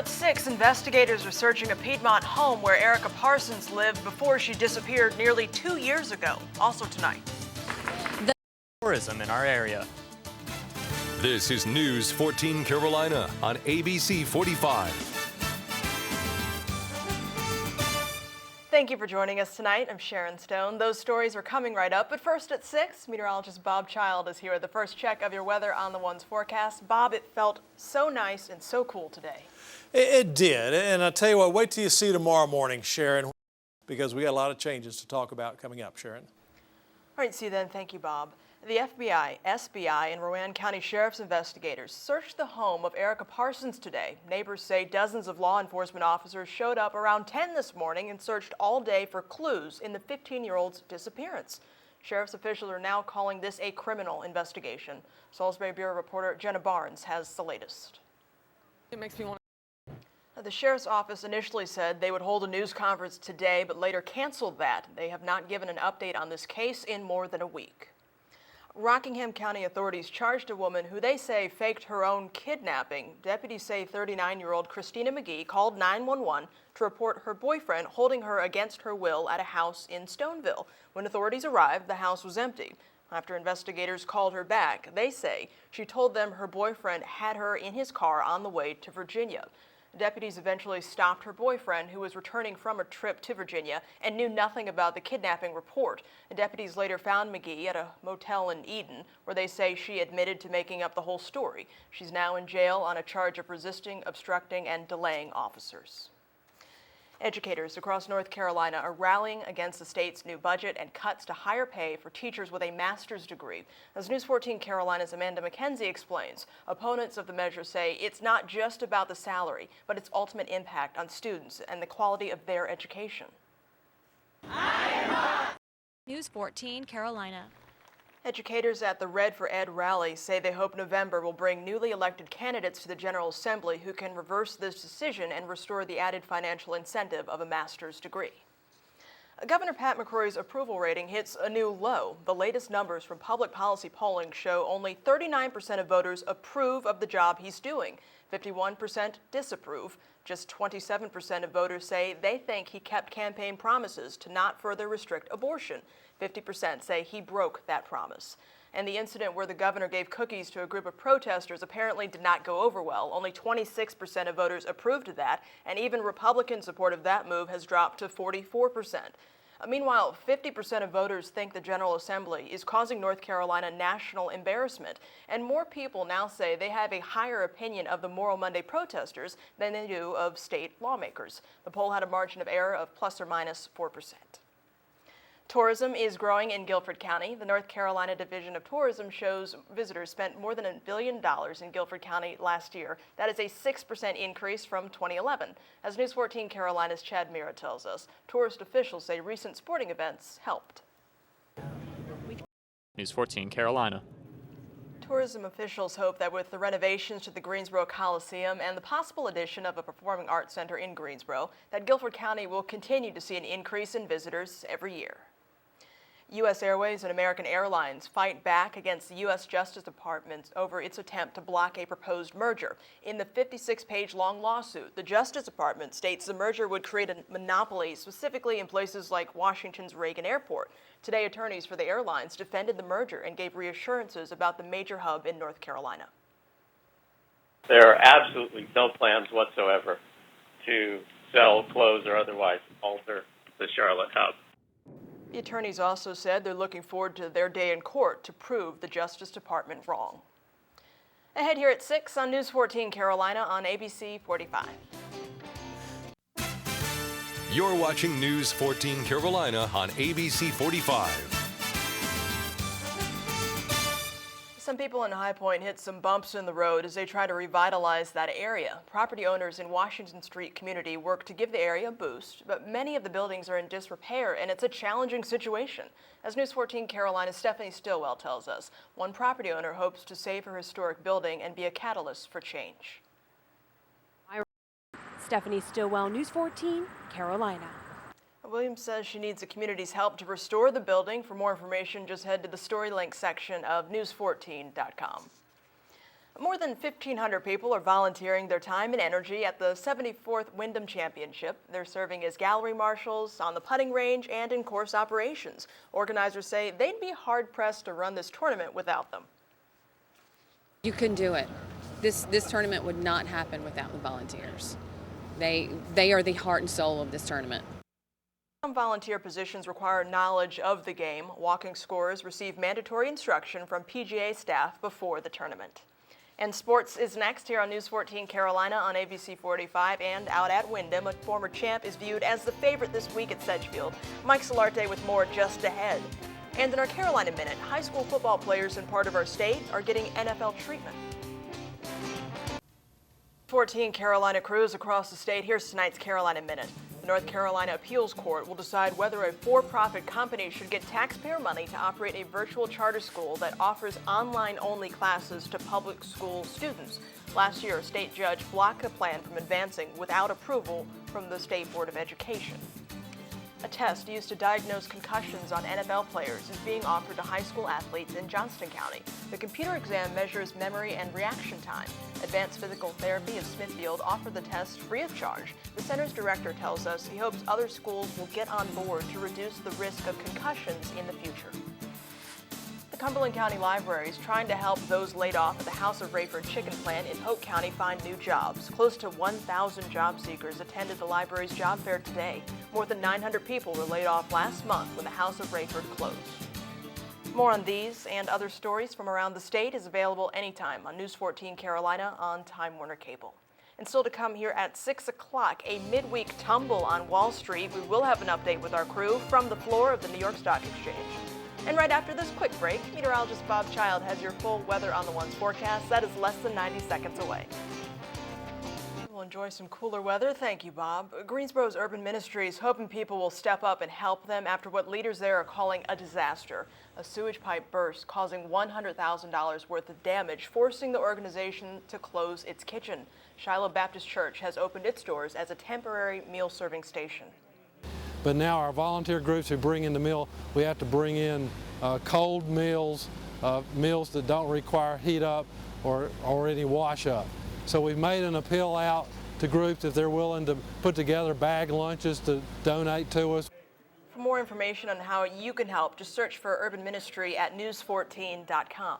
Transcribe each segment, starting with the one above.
Now at 6, investigators are searching a Piedmont home where Erica Parsons lived before she disappeared nearly 2 years ago. Also tonight, The tourism in our area. This is News 14 Carolina on ABC 45. thank you for joining us tonight. I'm Sharon Stone. Those stories are coming right up, but first at 6, meteorologist Bob Child is here with the first check of your weather on the One's forecast. Bob, it felt so nice and so cool today. It did, and I tell you what, wait till you see tomorrow morning, Sharon, because we got a lot of changes to talk about coming up, Sharon. All right, see you then. Thank you, Bob. The FBI, SBI, and Rowan County Sheriff's investigators searched the home of Erica Parsons today. Neighbors say dozens of law enforcement officers showed up around 10 this morning and searched all day for clues in the 15-year-old's disappearance. Sheriff's officials are now calling this a criminal investigation. Salisbury Bureau reporter Jenna Barnes has the latest. It makes me want. The sheriff's office initially said they would hold a news conference today, but later canceled that. They have not given an update on this case in more than a week. Rockingham County authorities charged a woman who they say faked her own kidnapping. Deputies say 39-year-old Christina McGee called 911 to report her boyfriend holding her against her will at a house in Stoneville. When authorities arrived, the house was empty. After investigators called her back, they say she told them her boyfriend had her in his car on the way to Virginia. Deputies eventually stopped her boyfriend, who was returning from a trip to Virginia and knew nothing about the kidnapping report. The deputies later found McGee at a motel in Eden, where they say she admitted to making up the whole story. She's now in jail on a charge of resisting, obstructing, and delaying officers. Educators across North Carolina are rallying against the state's new budget and cuts to higher pay for teachers with a master's degree. As News 14 Carolina's Amanda McKenzie explains, opponents of the measure say it's not just about the salary, but its ultimate impact on students and the quality of their education. News 14 Carolina. Educators at the Red for Ed rally say they hope November will bring newly elected candidates to the General Assembly who can reverse this decision and restore the added financial incentive of a master's degree. Governor Pat McCrory's approval rating hits a new low. The latest numbers from public policy polling show only 39% of voters approve of the job he's doing. 51% disapprove. Just 27% of voters say they think he kept campaign promises to not further restrict abortion. 50% say he broke that promise. And the incident where the governor gave cookies to a group of protesters apparently did not go over well. Only 26% of voters approved of that, and even Republican support of that move has dropped to 44%. Meanwhile, 50% of voters think the General Assembly is causing North Carolina national embarrassment, and more people now say they have a higher opinion of the Moral Monday protesters than they do of state lawmakers. The poll had a margin of error of plus or minus 4%. Tourism is growing in Guilford County. The North Carolina Division of Tourism shows visitors spent more than $1 billion in Guilford County last year. That is a 6% increase from 2011. As News 14 Carolina's Chad Mira tells us, tourist officials say recent sporting events helped. News 14 Carolina. Tourism officials hope that with the renovations to the Greensboro Coliseum and the possible addition of a performing arts center in Greensboro, that Guilford County will continue to see an increase in visitors every year. U.S. Airways and American Airlines fight back against the U.S. Justice Department over its attempt to block a proposed merger. In the 56-page-long lawsuit, the Justice Department states the merger would create a monopoly, specifically in places like Washington's Reagan Airport. Today, attorneys for the airlines defended the merger and gave reassurances about the major hub in North Carolina. There are absolutely no plans whatsoever to sell, close, or otherwise alter the Charlotte hub. The attorneys also said they're looking forward to their day in court to prove the Justice Department wrong. Ahead here at 6 on News 14 Carolina on ABC 45. You're watching News 14 Carolina on ABC 45. Some people in High Point hit some bumps in the road as they try to revitalize that area. Property owners in Washington Street community work to give the area a boost, but many of the buildings are in disrepair and it's a challenging situation. As News 14 Carolina's Stephanie Stillwell tells us, one property owner hopes to save her historic building and be a catalyst for change. Stephanie Stillwell, News 14 Carolina. Williams says she needs the community's help to restore the building. For more information, just head to the StoryLink section of news14.com. More than 1,500 people are volunteering their time and energy at the 74th Wyndham Championship. They're serving as gallery marshals, on the putting range, and in course operations. Organizers say they'd be hard-pressed to run this tournament without them. You can do it. This tournament would not happen without the volunteers. They are the heart and soul of this tournament. Some volunteer positions require knowledge of the game. Walking scorers receive mandatory instruction from PGA staff before the tournament. And sports is next here on News 14 Carolina on ABC 45 and out at Wyndham. A former champ is viewed as the favorite this week at Sedgefield. Mike Solarte with more just ahead. And in our Carolina Minute, high school football players in part of our state are getting NFL treatment. 14 Carolina crews across the state. Here's tonight's Carolina Minute. The North Carolina Appeals Court will decide whether a for-profit company should get taxpayer money to operate a virtual charter school that offers online-only classes to public school students. Last year, a state judge blocked the plan from advancing without approval from the State Board of Education. A test used to diagnose concussions on NFL players is being offered to high school athletes in Johnston County. The computer exam measures memory and reaction time. Advanced Physical Therapy of Smithfield offered the test free of charge. The center's director tells us he hopes other schools will get on board to reduce the risk of concussions in the future. The Cumberland County Library is trying to help those laid off at the House of Rayford chicken plant in Polk County find new jobs. Close to 1,000 job seekers attended the library's job fair today. More than 900 people were laid off last month when the House of Rayford closed. More on these and other stories from around the state is available anytime on News 14 Carolina on Time Warner Cable. And still to come here at 6 o'clock, a midweek tumble on Wall Street. We will have an update with our crew from the floor of the New York Stock Exchange. And right after this quick break, meteorologist Bob Child has your full weather on the One's forecast. That is less than 90 seconds away. We'll enjoy some cooler weather. Thank you, Bob. Greensboro's Urban Ministry is hoping people will step up and help them after what leaders there are calling a disaster. A sewage pipe burst causing $100,000 worth of damage, forcing the organization to close its kitchen. Shiloh Baptist Church has opened its doors as a temporary meal serving station. But now our volunteer groups who bring in the meal, we have to bring in cold meals, meals that don't require heat up or any wash up. So we've made an appeal out to groups if they're willing to put together bag lunches to donate to us. For more information on how you can help, just search for Urban Ministry at news14.com.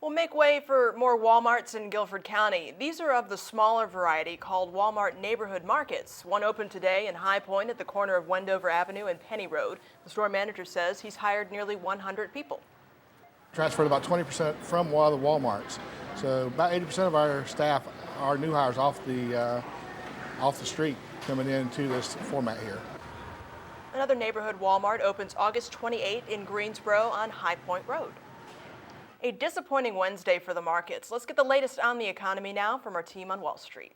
We'll make way for more Walmarts in Guilford County. These are of the smaller variety called Walmart Neighborhood Markets. One opened today in High Point at the corner of Wendover Avenue and Penny Road. The store manager says he's hired nearly 100 people. Transferred about 20% from one of the Walmarts. So about 80% of our staff are new hires off the street coming into this format here. Another neighborhood Walmart opens August 28th in Greensboro on High Point Road. A disappointing Wednesday for the markets. Let's get the latest on the economy now from our team on Wall Street.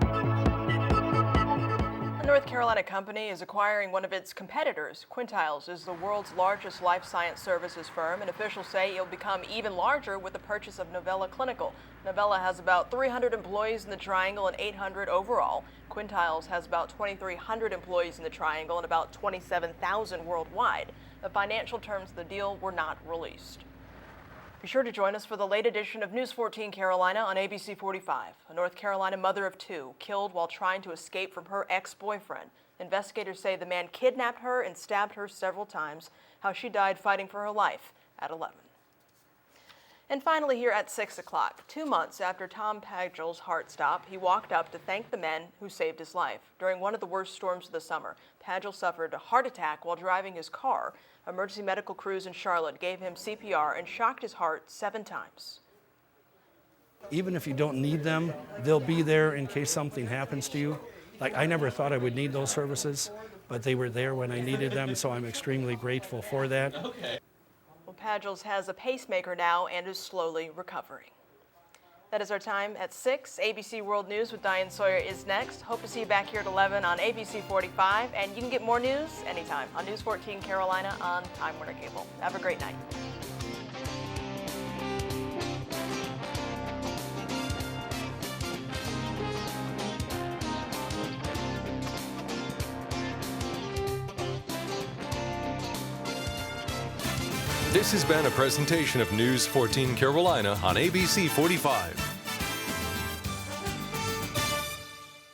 A North Carolina company is acquiring one of its competitors. Quintiles is the world's largest life science services firm, and officials say it'll become even larger with the purchase of Novella Clinical. Novella has about 300 employees in the Triangle and 800 overall. Quintiles has about 2,300 employees in the Triangle and about 27,000 worldwide. The financial terms of the deal were not released. Be sure to join us for the late edition of News 14 Carolina on ABC 45. A North Carolina mother of two killed while trying to escape from her ex-boyfriend. Investigators say the man kidnapped her and stabbed her several times. How she died fighting for her life at 11. And finally here at 6 o'clock, 2 months after Tom Pagel's heart stopped, he walked up to thank the men who saved his life. During one of the worst storms of the summer, Pagel suffered a heart attack while driving his car. Emergency medical crews in Charlotte gave him CPR and shocked his heart 7 times. Even if you don't need them, they'll be there in case something happens to you. Like, I never thought I would need those services, but they were there when I needed them, so I'm extremely grateful for that. Well, Pagels has a pacemaker now and is slowly recovering. That is our time at 6. ABC World News with Diane Sawyer is next. Hope to see you back here at 11 on ABC 45. And you can get more news anytime on News 14 Carolina on Time Warner Cable. Have a great night. This has been a presentation of News 14 Carolina on ABC 45.